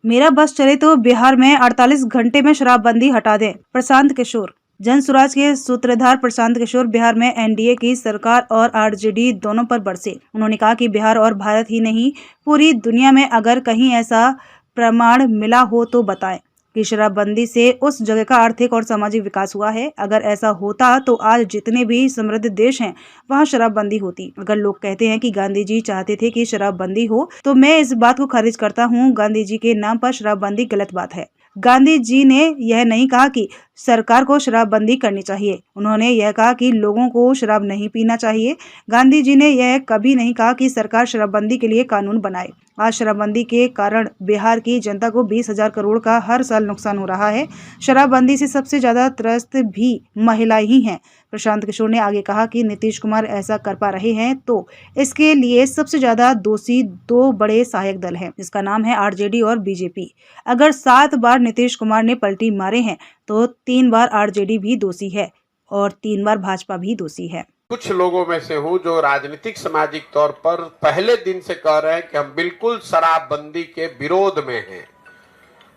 मेरा बस चले तो बिहार में 48 घंटे में शराबबंदी हटा दें। प्रशांत किशोर। जन स्वराज के सूत्रधार प्रशांत किशोर बिहार में एनडीए की सरकार और आरजेडी दोनों पर बरसे। उन्होंने कहा कि बिहार और भारत ही नहीं, पूरी दुनिया में अगर कहीं ऐसा प्रमाण मिला हो तो बताएं कि शराबबंदी से उस जगह का आर्थिक और सामाजिक विकास हुआ है। अगर ऐसा होता तो आज जितने भी समृद्ध देश हैं वहां शराबबंदी होती। अगर लोग कहते हैं कि गांधी जी चाहते थे कि शराबबंदी हो, तो मैं इस बात को खारिज करता हूं। गांधी जी के नाम पर शराबबंदी गलत बात है। गांधी जी ने यह नहीं कहा कि सरकार को शराबबंदी करनी चाहिए। उन्होंने यह कहा कि लोगों को शराब नहीं पीना चाहिए। गांधी जी ने यह कभी नहीं कहा कि सरकार शराबबंदी के लिए कानून बनाए। आज शराबबंदी के कारण बिहार की जनता को 20,000 करोड़ का हर साल नुकसान हो रहा है। शराबबंदी से सबसे ज्यादा त्रस्त भी महिलाएं ही हैं। प्रशांत किशोर ने आगे कहा कि नीतीश कुमार ऐसा कर पा रहे हैं तो इसके लिए सबसे ज्यादा दोषी दो बड़े सहायक दल हैं, जिसका नाम है आरजेडी और बीजेपी। अगर 7 बार नीतीश कुमार ने पलटी मारे हैं तो 3 बार आरजेडी भी दोषी है और 3 बार भाजपा भी दोषी है। कुछ लोगों में से हूं जो राजनीतिक सामाजिक तौर पर पहले दिन से कह रहे हैं कि हम बिल्कुल शराबबंदी के विरोध में हैं।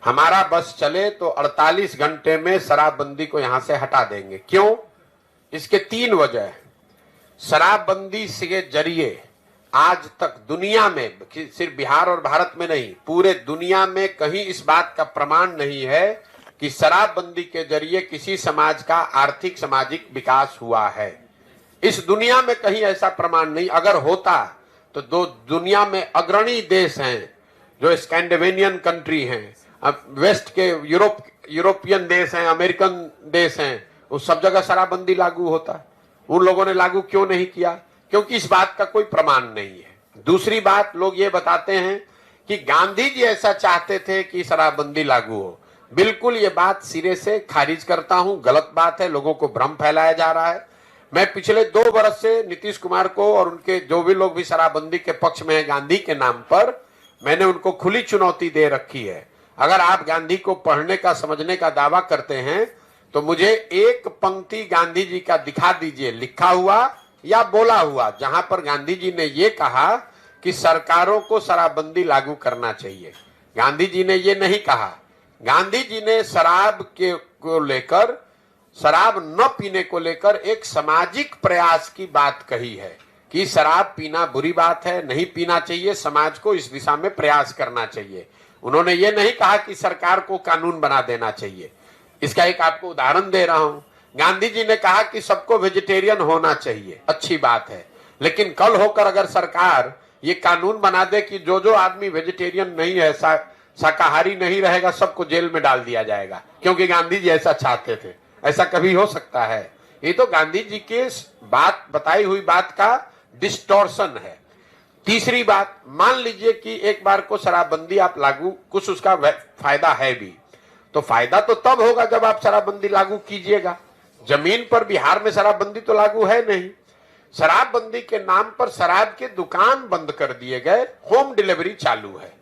हमारा बस चले तो 48 घंटे में शराबबंदी को यहां से हटा देंगे। क्यों? इसके 3 वजह है। शराबबंदी के जरिए आज तक दुनिया में, सिर्फ बिहार और भारत में नहीं, पूरे दुनिया में कहीं इस बात का प्रमाण नहीं है कि शराबबंदी के जरिए किसी समाज का आर्थिक सामाजिक विकास हुआ है। इस दुनिया में कहीं ऐसा प्रमाण नहीं। अगर होता तो दो दुनिया में अग्रणी देश हैं जो स्कैंडिनेवियन कंट्री हैं, अब वेस्ट के यूरोपियन देश हैं, अमेरिकन देश हैं, उस सब जगह शराबबंदी लागू होता है। उन लोगों ने लागू क्यों नहीं किया? क्योंकि इस बात का कोई प्रमाण नहीं है। दूसरी बात, लोग ये बताते हैं कि गांधी जी ऐसा चाहते थे कि शराबबंदी लागू हो। बिल्कुल ये बात सिरे से खारिज करता हूं, गलत बात है। लोगों को भ्रम फैलाया जा रहा है। मैं पिछले 2 वर्ष से नीतीश कुमार को और उनके जो भी लोग भी शराबबंदी के पक्ष में हैं गांधी के नाम पर, मैंने उनको खुली चुनौती दे रखी है। अगर आप गांधी को पढ़ने का, समझने का दावा करते हैं तो मुझे एक पंक्ति गांधी जी का दिखा दीजिए, लिखा हुआ या बोला हुआ, जहां पर गांधी जी ने ये कहा कि सरकारों को शराबबंदी लागू करना चाहिए। गांधी जी ने ये नहीं कहा। गांधी जी ने शराब को लेकर, शराब न पीने को लेकर एक सामाजिक प्रयास की बात कही है कि शराब पीना बुरी बात है, नहीं पीना चाहिए, समाज को इस दिशा में प्रयास करना चाहिए। उन्होंने ये नहीं कहा कि सरकार को कानून बना देना चाहिए। इसका एक आपको उदाहरण दे रहा हूं। गांधी जी ने कहा कि सबको वेजिटेरियन होना चाहिए, अच्छी बात है, लेकिन कल होकर अगर सरकार ये कानून बना दे कि जो जो आदमी वेजिटेरियन नहीं है, शाकाहारी नहीं रहेगा, सबको जेल में डाल दिया जाएगा, क्योंकि गांधी जी ऐसा चाहते थे, ऐसा कभी हो सकता है? ये तो गांधी जी के बात, बताई हुई बात का डिस्टॉर्शन है। तीसरी बात, मान लीजिए कि एक बार को शराबबंदी आप लागू, कुछ उसका फायदा है भी, तो फायदा तो तब होगा जब आप शराबबंदी लागू कीजिएगा। जमीन पर बिहार में शराबबंदी तो लागू है नहीं। शराबबंदी के नाम पर शराब के दुकान बंद कर दिए गए, होम डिलीवरी चालू है।